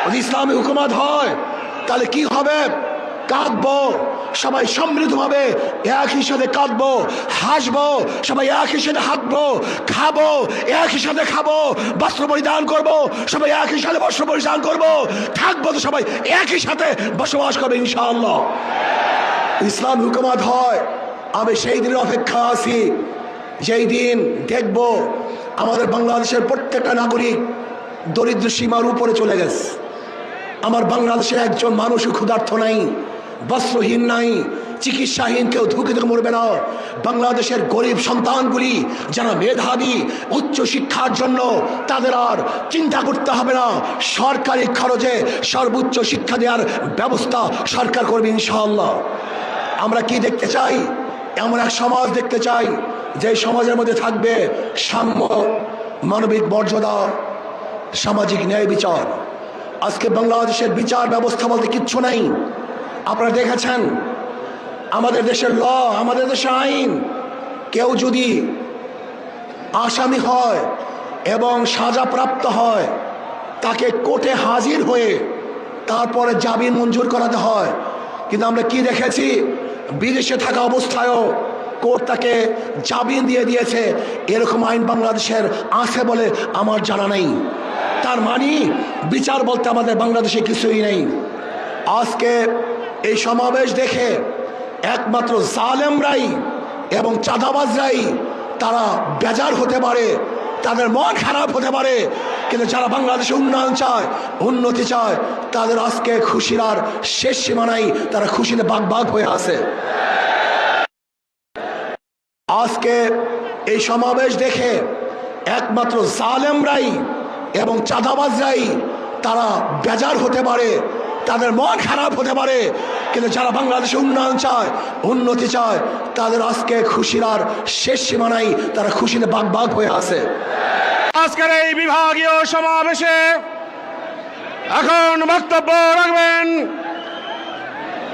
যদি ইসলামী হুকুমত হয় তাহলে কি হবে? কাঁদবো, সবাই সমৃদ্ধভাবে একই সাথে কাঁদবো, হাসবো, সবাই একই সাথে হাঁটবো, খাবো একই সাথে খাবো, বস্ত্র পরিধান করবো, সবাই একই সাথে বস্ত্র পরিধান করবো, থাকবো তো সবাই একই সাথে বসবাস করবে ইনশাআল্লাহ। ইসলাম হুকুমত হয়, আমি সেই দিনের অপেক্ষা আছি যেই দিন দেখব আমাদের বাংলাদেশের প্রত্যেকটা নাগরিক দরিদ্র সীমার উপরে চলে গেছে। আমার বাংলাদেশের একজন মানুষও ক্ষুধার্ত নাই, বস্ত্রহীন নাই, চিকিৎসাহীন কেউ ধুকে ধুকে মরবে না। বাংলাদেশের গরিব সন্তানগুলি যারা মেধাবী উচ্চ শিক্ষার জন্য, তাদের আর চিন্তা করতে হবে না, সরকারি খরচে সর্বোচ্চ শিক্ষা দেওয়ার ব্যবস্থা সরকার করবে ইনশাআল্লাহ। আমরা কি দেখতে চাই? এমন এক সমাজ দেখতে চাই যে সমাজের মধ্যে থাকবে সাম্য, মানবিক মর্যাদা, সামাজিক ন্যায় বিচার। আজকে বাংলাদেশের বিচার ব্যবস্থা বলতে কিচ্ছু নাই। আপনারা দেখেছেন আমাদের দেশের ল, আমাদের দেশের আইন, কেউ যদি আসামি হয় এবং সাজাপ্রাপ্ত হয় তাকে কোর্টে হাজির হয়ে তারপরে জামিন মঞ্জুর করাতে হয়। কিন্তু আমরা কি দেখেছি? বিদেশে থাকা অবস্থায়ও কোর্ট তাকে জামিন দিয়ে দিয়েছে। এরকম আইন বাংলাদেশের আছে বলে আমার জানা নেই। তার মানে বিচার বলতে আমাদের বাংলাদেশে কিছুই নেই। আজকে এই সমাবেশ দেখে একমাত্র জালেমরাই এবং চাঁদাবাজরাই তারা বেজার হতে পারে, তাদের মন খারাপ হতে পারে, কিন্তু যারা বাংলাদেশে উন্নয়ন চায়, উন্নতি চায়, তাদের আজকে খুশির আর শেষ সীমা নাই, তারা খুশিতে বাগ বাগ হয়ে আছে। আজকে এই সমাবেশ দেখে একমাত্র জালেমরাই এবং চাঁদাবাজরাই তারা বেজার হতে পারে, তাদের মন খারাপ হতে পারে, কিন্তু যারা বাংলাদেশে উন্নয়ন চায়, উন্নতি চায়, তাদের আজকে খুশির আর শেষ সীমা নাই, তারা খুশিতে বাগ বাগ হয়ে আছে। আজকের এই বিভাগীয় সমাবেশে এখন বক্তব্য রাখবেন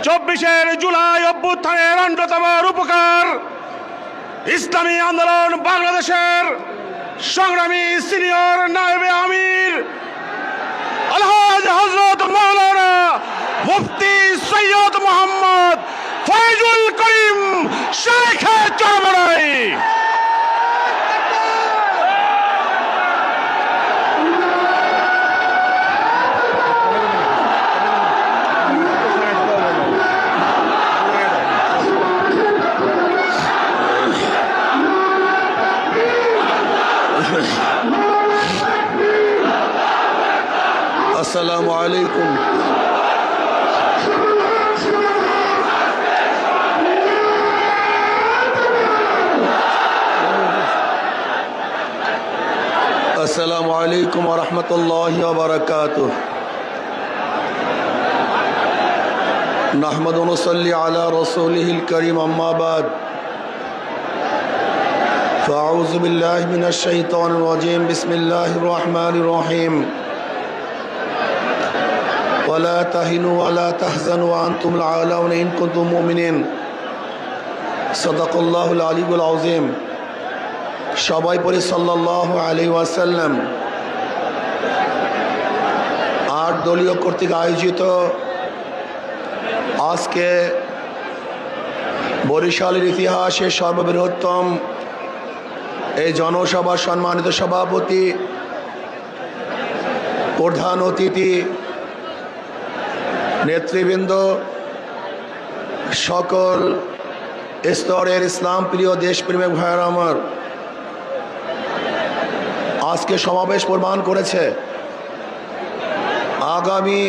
24 জুলাই অভ্যুত্থানের অন্যতম রূপকার, ইসলামী আন্দোলন বাংলাদেশের সংগ্রামী সিনিয়র নায়েবে আমির আলহাজ হযরত মাওলানা মুফতি সৈয়দ মোহাম্মদ ফয়জুল করিম শেখে চরমনাই। আসসালামু আলাইকুম। আসসালামু আলাইকুম ওয়া রাহমাতুল্লাহি ওয়া বারাকাতুহু। নাহমাদু ওয়া নুসাল্লি আলা রাসূলিহিল কারীম, আম্মা বাদ। ফাআউযু বিল্লাহি মিনাশ শাইতানির রাজীম। বিসমিল্লাহির রহমানির রহিম। ولا تهنوا ولا تحزنوا وأنتم الأعلون إن كنتم مؤمنين صدق الله العلي العظيم। সবাই পড়ি সাল্লাল্লাহু আলাইহি ওয়াসাল্লাম। 8 দলীয় কর্তৃক আয়োজিত আজকে বরিশালের ইতিহাসে সর্ববৃহত্তম এই জনসভার সম্মানিত সভাপতি, প্রধান অতিথি, নেতৃবৃন্দ, সকল স্তরের ইসলাম প্রিয় দেশপ্রেমিক ভাইয়েরা আমার, আজকে সমাবেশ প্রমাণ করেছে আগামী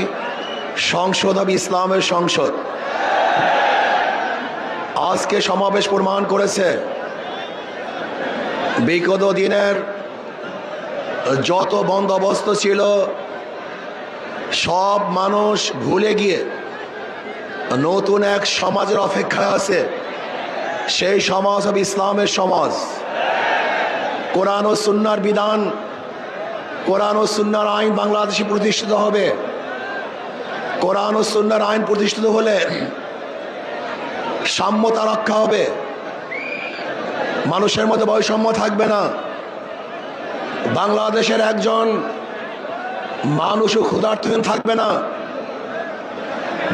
সংসদ হবে ইসলামের সংসদ। আজকে সমাবেশ প্রমাণ করেছে বিগত দিনের যত বন্দোবস্ত ছিল সব মানুষ ভুলে গিয়ে নতুন এক সমাজের অপেক্ষায় আছে। সেই সমাজ হবে ইসলামের সমাজ। কোরআন ও সুন্নাহর বিধান, কোরআন ও সুন্নাহর আইন বাংলাদেশে প্রতিষ্ঠিত হবে। কোরআন ও সুন্নাহর আইন প্রতিষ্ঠিত হলে সাম্যতা রক্ষা হবে, মানুষের মধ্যে বৈষম্য থাকবে না। বাংলাদেশের একজন মানুষও ক্ষুধার্তহীন থাকবে না,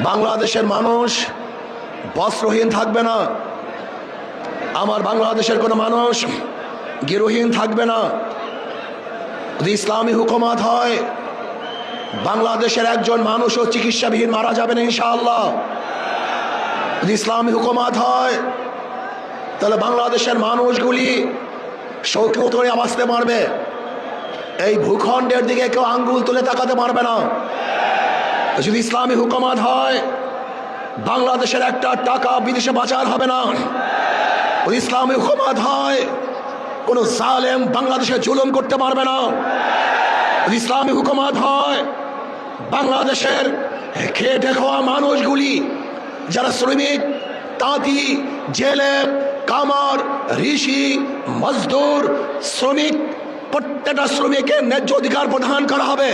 বাংলাদেশের মানুষ বস্ত্রহীন থাকবে না, আমার বাংলাদেশের কোনো মানুষ গৃহহীন থাকবে না। যদি ইসলামী হুকুমত হয়, বাংলাদেশের একজন মানুষও চিকিৎসাবিহীন মারা যাবে না ইনশাআল্লাহ। যদি ইসলামী হুকুমত হয়, তাহলে বাংলাদেশের মানুষগুলি শৌকিয়ত করে বাঁচতে পারবে, এই ভূখণ্ডের দিকে কেউ আঙ্গুল তুলে তাকাতে পারবে না। যদি ইসলামী হুকুমত হয়, বাংলাদেশের একটা টাকা বিদেশে পাচার হবে না। যদি ইসলামী হুকুমত হয়, কোন জালেম বাংলাদেশে জুলুম করতে পারবে না। যদি ইসলামী হুকুমত হয়, বাংলাদেশের খেটে খাওয়া মানুষগুলি যারা শ্রমিক, তাঁতি, জেলে, কামার, ঋষি, মজদুর, শ্রমিক, প্রত্যেকটা শ্রমিকের ন্যায্য অধিকার প্রদান করা হবে।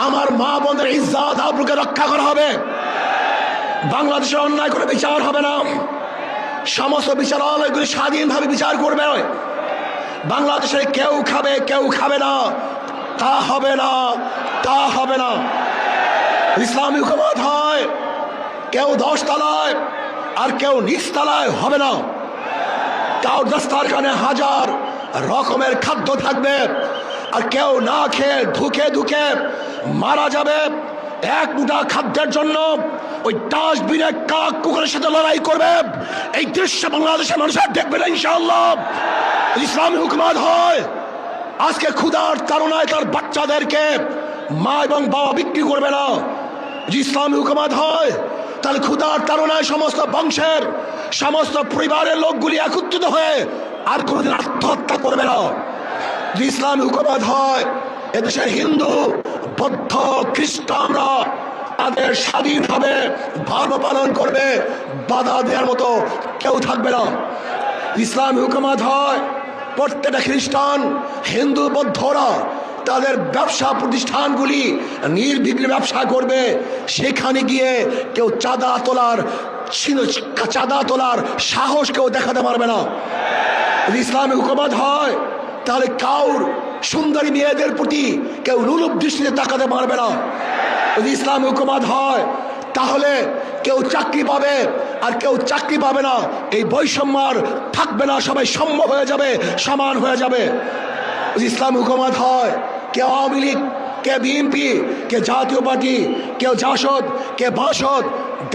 আমার মা বোনদের ইজ্জত আবরুকে রক্ষা করা হবে। বাংলাদেশের অন্যায় করে বিচার হবে না, সমস্ত বিচারালয়গুলি স্বাধীনভাবে বিচার করবে। বাংলাদেশে কেউ খাবে কেউ খাবে না, তা হবে না, তা হবে না। ইসলামী হুকুমত হয়, কেউ 10 তলায় আর কেউ নিচ তলায় হবে না। কাউ দস্তারখানে হাজার রকমের খাদ্য থাকবে, আর কেউ না খেয়ে ধুকে ধুকে মারা যাবে। এক মুঠা খাদ্যের জন্য ওই ডাস্টবিনে কাক কুকুরের সাথে লড়াই করবে। এই দৃশ্য বাংলাদেশের মানুষের দেখবে না ইনশাআল্লাহ। ইসলামী হুকুমত হয়, আজকে ক্ষুধার তাড়নায় তার বাচ্চাদেরকে মা এবং বাবা বিক্রি করবে না। যদি ইসলামী হুকুমত হয়, তাহলে ক্ষুধার তাড়নায় সমস্ত বংশের সমস্ত পরিবারের লোকগুলি একত্রিত হয়ে আর কোনোদিন আত্মহত্যা করবে না। যদি ইসলামী হুকুমত হয়, এদেশের হিন্দু, বৌদ্ধ, খ্রিস্টানরা তাদের স্বাধীনভাবে ধর্ম পালন করবে, বাধা দেওয়ার মতো কেউ থাকবে না। ইসলামী হুকুমত হয়, প্রত্যেকটা খ্রিস্টান, হিন্দু, বৌদ্ধরা তাদের ব্যবসা প্রতিষ্ঠানগুলি নির্বিঘ্নে ব্যবসা করবে। সেখানে গিয়ে কেউ চাঁদা তোলার সাহস কেউ দেখাতে পারবে না। ইসলামী হুকুমত হয়, তাহলে কাউর সুন্দরী মেয়েদের প্রতি কেউ লোলুপ দৃষ্টিতে তাকাতে পারবে না। যদি ইসলামী হুকুমত হয়, তাহলে কেউ চাকরি পাবে আর কেউ চাকরি পাবে না, এই বৈষম্য আর থাকবে না, সবাই সম হয়ে যাবে, সমান হয়ে যাবে। যদি ইসলামী হুকুমত হয়, কে আওয়ামী লীগ, কে বিএনপি, কে জাতীয় পার্টি, কেউ জাসদ, কে বাসদ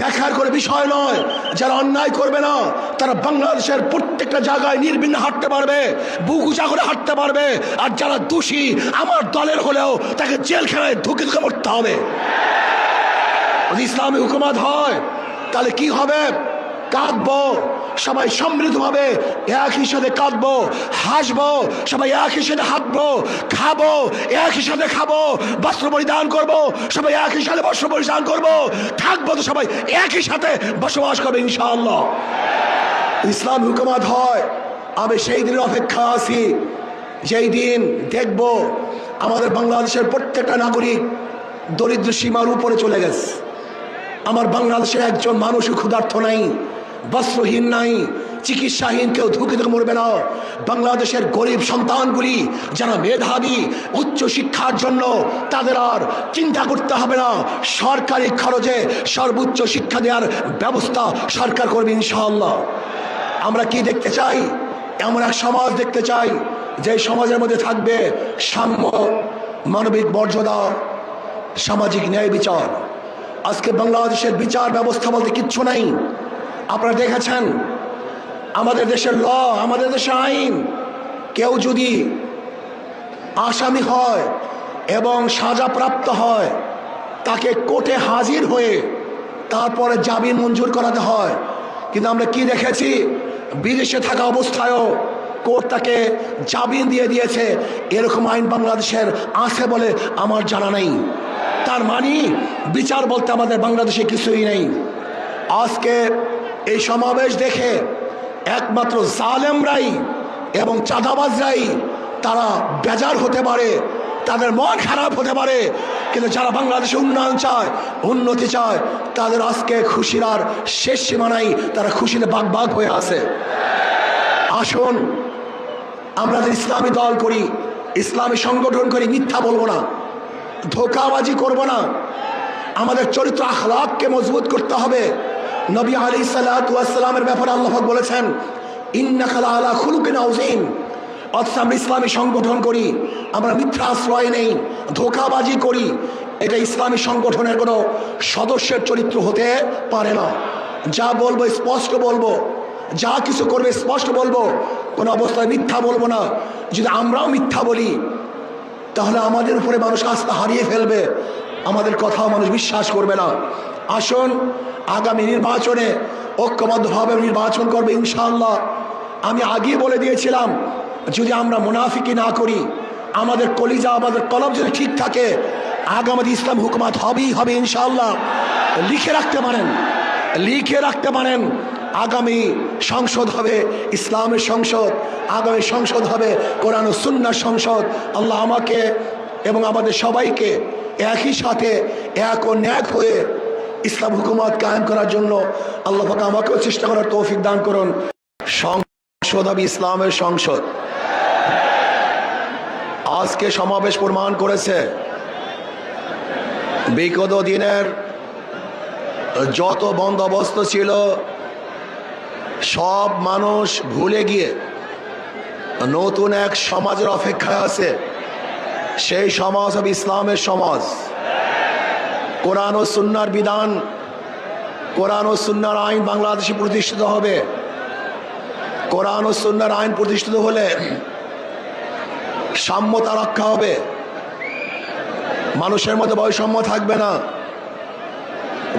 দেখার করে বিষয় নয়। যারা অন্যায় করবে না, তারা বাংলাদেশের প্রত্যেকটা জায়গায় নির্বিঘ্নে হাঁটতে পারবে, বুক উঁচা করে হাঁটতে পারবে। আর যারা দোষী আমার দলের হলেও তাকে জেলখানায় ধুকে ধুকে মরতে হবে। যদি ইসলামী হুকুমত হয়, তাহলে কি হবে? কাঁদবো, সবাই সমৃদ্ধভাবে একই সাথে কাঁদবো, হাসবো, সবাই একই সাথে হাঁটবো, খাবো একই সাথে খাবো, বস্ত্র পরিধান করবো, সবাই একই সাথে বস্ত্র পরিধান করবো, থাকবো তো সবাই একই সাথে বসবাস করবে ইনশাআল্লাহ। ইসলাম হুকুমত হয়, আমি সেই দিনের অপেক্ষা আছি, যেই দিন দেখব আমাদের বাংলাদেশের প্রত্যেকটা নাগরিক দরিদ্র সীমার উপরে চলে গেছে। আমার বাংলাদেশের একজন মানুষও ক্ষুধার্ত নাই, বস্ত্রহীন নাই, চিকিৎসাহীন কেউ ধুকে ধুকে মরবে না। বাংলাদেশের গরিব সন্তানগুলি যারা মেধাবী, উচ্চ শিক্ষার জন্য তাদের আর চিন্তা করতে হবে না। সরকারি খরচে সর্বোচ্চ শিক্ষা দেওয়ার ব্যবস্থা সরকার করবে ইনশাআল্লাহ। আমরা কি দেখতে চাই? এমন এক সমাজ দেখতে চাই যে সমাজের মধ্যে থাকবে সাম্য, মানবিক মর্যাদা, সামাজিক ন্যায় বিচার। আজকে বাংলাদেশের বিচার ব্যবস্থা বলতে কিচ্ছু নাই। আপনারা দেখেছেন আমাদের দেশের ল, আমাদের দেশের আইন, কেউ যদি আসামি হয় এবং সাজাপ্রাপ্ত হয়, তাকে কোর্টে হাজির হয়ে তারপরে জামিন মঞ্জুর করাতে হয়। কিন্তু আমরা কি দেখেছি, বিদেশে থাকা অবস্থায়ও কোর্ট তাকে জামিন দিয়ে দিয়েছে। এরকম আইন বাংলাদেশের আছে বলে আমার জানা নেই। তার মানে বিচার বলতে আমাদের বাংলাদেশে কিছুই নেই। আজকে এই সমাবেশ দেখে একমাত্র জালেমরাই এবং চাঁদাবাজরাই তারা বেজার হতে পারে, তাদের মন খারাপ হতে পারে, কিন্তু যারা বাংলাদেশে উন্নয়ন চায়, উন্নতি চায়, তাদের আজকে খুশির আর শেষ সীমা নাই, তারা খুশিতে বাগ বাগ হয়ে আছে। আসুন আমরা ইসলামী দল করি, ইসলামী সংগঠন করি, মিথ্যা বলবো না। ধোঁকাবাজি করব না। আমাদের চরিত্র আখলাককে মজবুত করতে হবে। নবী আলাইহিস সালামের ব্যাপারে আল্লাহ পাক বলেছেন, ইন্নাকা লাআলা খুলুকিন আযীম। অথচ আমরা ইসলামী সংগঠন করি, আমরা মিথ্যা আশ্রয় নেই, ধোঁকাবাজি করি। এটা ইসলামী সংগঠনের কোনো সদস্যের চরিত্র হতে পারে না। যা বলবো স্পষ্ট বলবো, যা কিছু করবে স্পষ্ট বলবো, কোনো অবস্থায় মিথ্যা বলবো না। যদি আমরাও মিথ্যা বলি তাহলে আমাদের উপরে মানুষ আস্থা হারিয়ে ফেলবে, আমাদের কথাও মানুষ বিশ্বাস করবে না। আসুন আগামী নির্বাচনে ঐক্যবদ্ধভাবে নির্বাচন করবে ইনশাআল্লাহ। আমি আগেই বলে দিয়েছিলাম, যদি আমরা মুনাফিকি না করি, আমাদের কলিজা আমাদের কলব যদি ঠিক থাকে, আগামী ইসলাম হুকুমাত হবেই হবে ইনশাআল্লাহ। লিখে রাখতে পারেন, লিখে রাখতে পারেন, আগামী সংসদ হবে ইসলামের সংসদ, আগামী সংসদ হবে কোরআন ও সুন্নাহর সংসদ। আল্লাহ আমাকে এবং আমাদের সবাইকে একই সাথে এক ও ন্যাক হয়ে ইসলাম হুকুমত কায়েম করার জন্য আল্লাহ পাক আমাকেও চেষ্টা করার তৌফিক দান করুন। সংসদ হবে ইসলামের সংসদ। আজকে সমাবেশ প্রমাণ করেছে বিগত দিনের যত বন্দোবস্ত ছিল সব মানুষ ভুলে গিয়ে নতুন এক সমাজের অপেক্ষায় আছে। সেই সমাজ হবে ইসলামের সমাজ। কোরআন ও সুন্নাহর বিধান, কোরআন ও সুন্নাহর আইন বাংলাদেশে প্রতিষ্ঠিত হবে। কোরআন ও সুন্নাহর আইন প্রতিষ্ঠিত হলে সাম্যতা রক্ষা হবে, মানুষের মধ্যে বৈষম্য থাকবে না।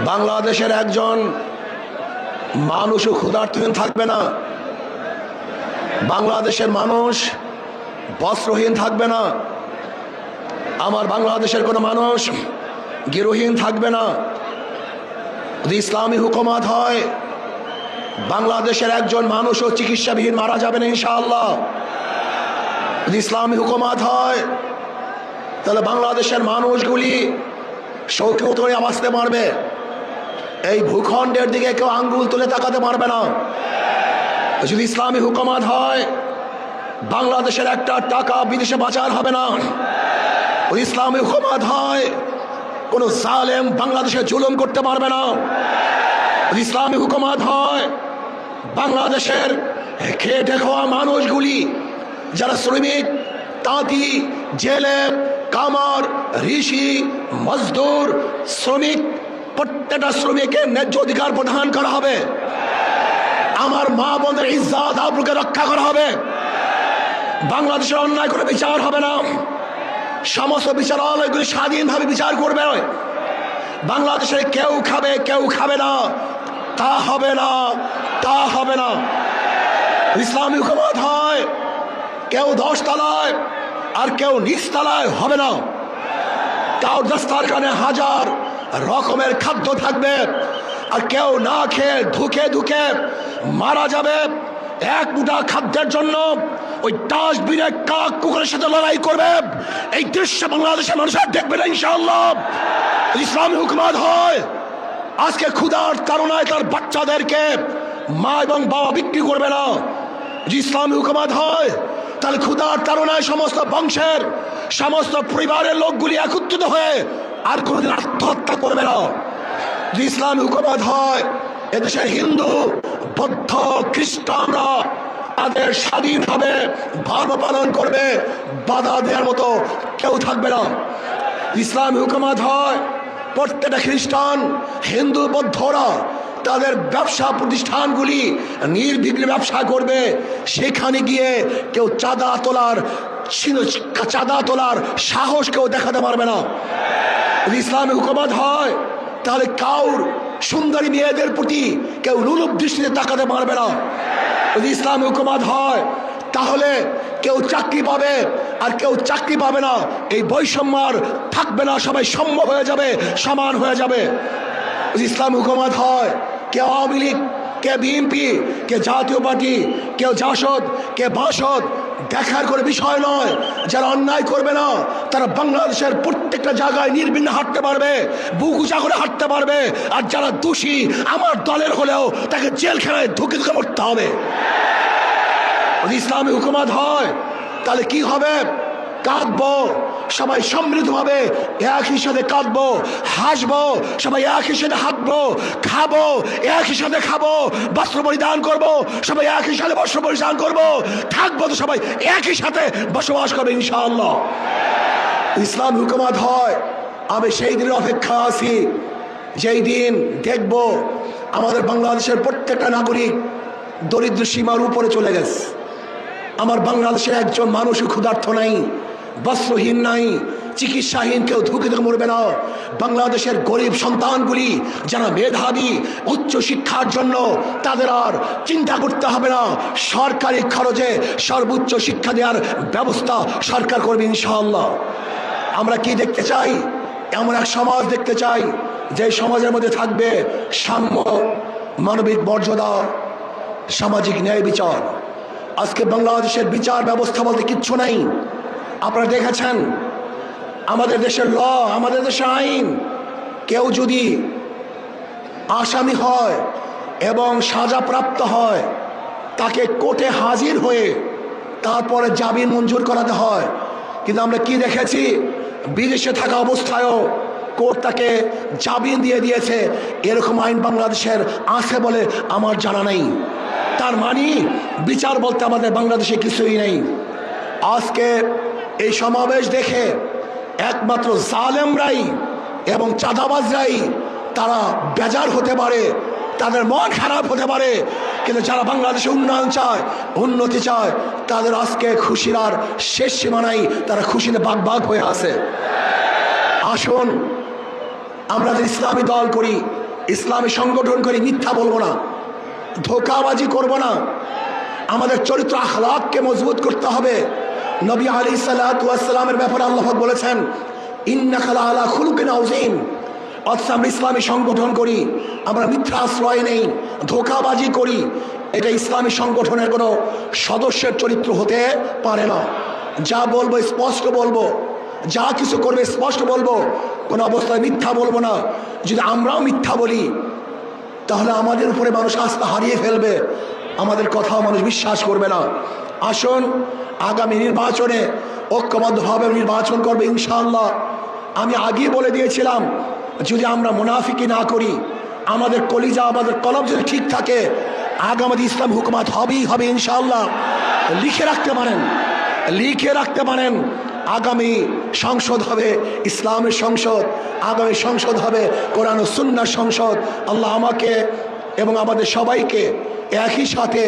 বাংলাদেশের একজন মানুষও ক্ষুধার্তহীন থাকবে না, বাংলাদেশের মানুষ বস্ত্রহীন থাকবে না, আমার বাংলাদেশের কোনো মানুষ গৃহহীন থাকবে না। যদি ইসলামী হুকুমত হয়, বাংলাদেশের একজন মানুষও চিকিৎসাবিহীন মারা যাবে না ইনশাআল্লাহ। যদি ইসলামী হুকুমত হয়, তাহলে বাংলাদেশের মানুষগুলি শৌকিয়ত হয়ে বাঁচতে পারবে। এই ভূখণ্ডের দিকে কেউ আঙ্গুল তুলে তাকাতে পারবে না। যদি ইসলামী হুকুমত হয়, বাংলাদেশের একটা টাকা বিদেশে পাচার হবে না। যদি ইসলামী হুকুমত হয়, কোনো জালেম বাংলাদেশে জুলুম করতে পারবে না। যদি ইসলামী হুকুমত হয়, বাংলাদেশের খেটে খাওয়া মানুষগুলি, যারা শ্রমিক, তাঁতি, জেলে, কামার, ঋষি, মজদুর, শ্রমিক, প্রত্যেকটা শ্রমিকের ন্যায্য অধিকার প্রদান করা হবে। আমার মা বোনদের ইজ্জত আবরুকে রক্ষা করা হবে। বাংলাদেশের অন্যায় করে বিচার হবে না, সমস্ত বিচারালয়গুলি স্বাধীনভাবে বিচার করবে। বাংলাদেশে কেউ খাবে কেউ খাবে না, তা হবে না, তা হবে না। ইসলামী হুকুমত হয়, কেউ 10 তলায় আর কেউ নিচ তলায় হবে না। কাউ দস্তারখানে হাজার রকমের খাদ্য থাকবে, আর কেউ না খেয়ে ধুকে ধুকে মারা যাবে। এক মুঠা খাদ্যের জন্য ওই ডাস্টবিনে কাক কুকুরের সাথে লড়াই করবে। এই দৃশ্য বাংলাদেশের মানুষ আর দেখবে না ইনশাআল্লাহ। ইসলামী হুকুমত হয়, আজকে ক্ষুধার তাড়নায় তার বাচ্চাদেরকে মা এবং বাবা বিক্রি করবে না। যে ইসলামী হুকুমত হয়, তাহলে ক্ষুধার তাড়নায় সমস্ত বংশের সমস্ত পরিবারের লোকগুলি একত্রিত হয়ে আর কোনোদিন আত্মহত্যা করবে না। যে ইসলামী হুকুমত হয়, এদেশের হিন্দু, বৌদ্ধ, খ্রিস্টানরা তাদের স্বাধীনভাবে ধর্ম পালন করবে, বাধা দেওয়ার মতো কেউ থাকবে না। ইসলামী হুকুমত হয়, প্রত্যেকটা খ্রিস্টান, হিন্দু, বৌদ্ধরা তাদের ব্যবসা প্রতিষ্ঠানগুলি নির্বিঘ্নে ব্যবসা করবে। সেখানে গিয়ে কেউ চাঁদা তোলার সাহস কেউ দেখাতে পারবে না। যদি ইসলামী হুকুমত হয়, তাহলে কাউর সুন্দরী মেয়েদের প্রতি কেউ লোলুপ দৃষ্টিতে তাকাতে পারবে না। যদি ইসলামী হুকুমত হয়, তাহলে কেউ চাকরি পাবে আর কেউ চাকরি পাবে না, এই বৈষম্য আর থাকবে না, সবাই সম্য হয়ে যাবে, সমান হয়ে যাবে। যদি ইসলামী হুকুমত হয়, কে আওয়ামী লীগ, কে বিএনপি, কে জাতীয় পার্টি, কেউ জাসদ, কে বাসদ, দেখার কোনো বিষয় নয়। যারা অন্যায় করবে না, তারা বাংলাদেশের প্রত্যেকটা জায়গায় নির্বিঘ্নে হাঁটতে পারবে, বুক উঁচা করে হাঁটতে পারবে। আর যারা দোষী আমার দলের হলেও তাকে জেলখানায় ধুকে ধুকে মরতে হবে। যদি ইসলামী হুকুমত হয়, তাহলে কি হবে? কাঁদবো, সবাই সমৃদ্ধভাবে একই সাথে কাঁদবো, হাসবো, সবাই একই সাথে হাঁটবো, খাবো একই সাথে খাবো, বস্ত্র পরিধান করবো, সবাই একই সাথে বস্ত্র পরিধান করবো, থাকবো তো সবাই একই সাথে বসবাস করবে ইনশাআল্লাহ। ইসলাম হুকুমত হয়, আমি সেই দিনের অপেক্ষা আছি যেই দিন দেখব আমাদের বাংলাদেশের প্রত্যেকটা নাগরিক দরিদ্র সীমার উপরে চলে গেছে। আমার বাংলাদেশের একজন মানুষও ক্ষুধার্ত নাই, বস্ত্রহীন নাই, চিকিৎসাহীন কেউ ধুকে ধুকে মরবে না। বাংলাদেশের গরিব সন্তানগুলি যারা মেধাবী উচ্চ শিক্ষার জন্য, তাদের আর চিন্তা করতে হবে না, সরকারি খরচে সর্বোচ্চ শিক্ষা দেওয়ার ব্যবস্থা সরকার করবে ইনশাআল্লাহ। আমরা কি দেখতে চাই? এমন এক সমাজ দেখতে চাই যে সমাজের মধ্যে থাকবে সাম্য, মানবিক মর্যাদা, সামাজিক ন্যায় বিচার। আজকে বাংলাদেশের বিচার ব্যবস্থা বলতে কিচ্ছু নাই। আপনারা দেখেছেন আমাদের দেশের ল, আমাদের দেশের আইন, কেউ যদি আসামি হয় এবং সাজাপ্রাপ্ত হয় তাকে কোর্টে হাজির হয়ে তারপরে জামিন মঞ্জুর করাতে হয়। কিন্তু আমরা কি দেখেছি, বিদেশে থাকা অবস্থায়ও কোর্ট তাকে জামিন দিয়ে দিয়েছে। এরকম আইন বাংলাদেশের আছে বলে আমার জানা নেই। তার মানে বিচার বলতে আমাদের বাংলাদেশে কিছুই নেই। আজকে এই সমাবেশ দেখে একমাত্র জালেমরাই এবং চাঁদাবাজরাই তারা বেজার হতে পারে, তাদের মন খারাপ হতে পারে, কিন্তু যারা বাংলাদেশে উন্নয়ন চায়, উন্নতি চায়, তাদের আজকে খুশির আর শেষ সীমা নাই, তারা খুশিতে বাগ বাগ হয়ে আছে। আসুন আমরা যে ইসলামী দল করি, ইসলামী সংগঠন করি, মিথ্যা বলবো না, ধোঁকাবাজি করব না। আমাদের চরিত্র আখলাককে মজবুত করতে হবে। নবী আলাইহিসসালাতু ওয়াসসালামের ব্যাপারে আল্লাহ পাক বলেছেন, ইন্নাকা লাআলা খুলুকিন আযীম। অথচ আমরা ইসলামী সংগঠন করি, আমরা মিথ্যা আশ্রয় নেই, ধোঁকাবাজি করি। এটা ইসলামী সংগঠনের কোনো সদস্যের চরিত্র হতে পারে না। যা বলবো স্পষ্ট বলবো, যা কিছু করবে স্পষ্ট বলবো, কোনো অবস্থায় মিথ্যা বলবো না। যদি আমরাও মিথ্যা বলি তাহলে আমাদের উপরে মানুষ আস্থা হারিয়ে ফেলবে, আমাদের কথাও মানুষ বিশ্বাস করবে না। আসুন আগামী নির্বাচনে ঐক্যবদ্ধভাবে নির্বাচন করবে ইনশাআল্লাহ। আমি আগেই বলে দিয়েছিলাম, যদি আমরা মুনাফিকি না করি, আমাদের কলিজা, আমাদের কলম যদি ঠিক থাকে, আগামী ইসলাম হুকুমত হবেই হবে ইনশাআল্লাহ। লিখে রাখতে পারেন, লিখে রাখতে পারেন, আগামী সংসদ হবে ইসলামের সংসদ, আগামী সংসদ হবে কোরআন ও সুন্নাহর সংসদ। আল্লাহ আমাকে এবং আমাদের সবাইকে একই সাথে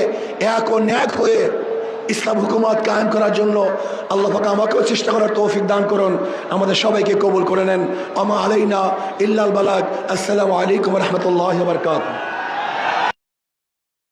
এক ও ন্যাক হয়ে ইসলাম হুকুমত কায়েম করার জন্য আল্লাহ পাক আমাকেও চেষ্টা করার তৌফিক দান করুন, আমাদের সবাইকে কবুল করে নেন। আমা আলাইনা ইল্লাল বালাগ। আসসালামু আলাইকুম ওয়া রাহমাতুল্লাহি ওয়া বারাকাতুহু।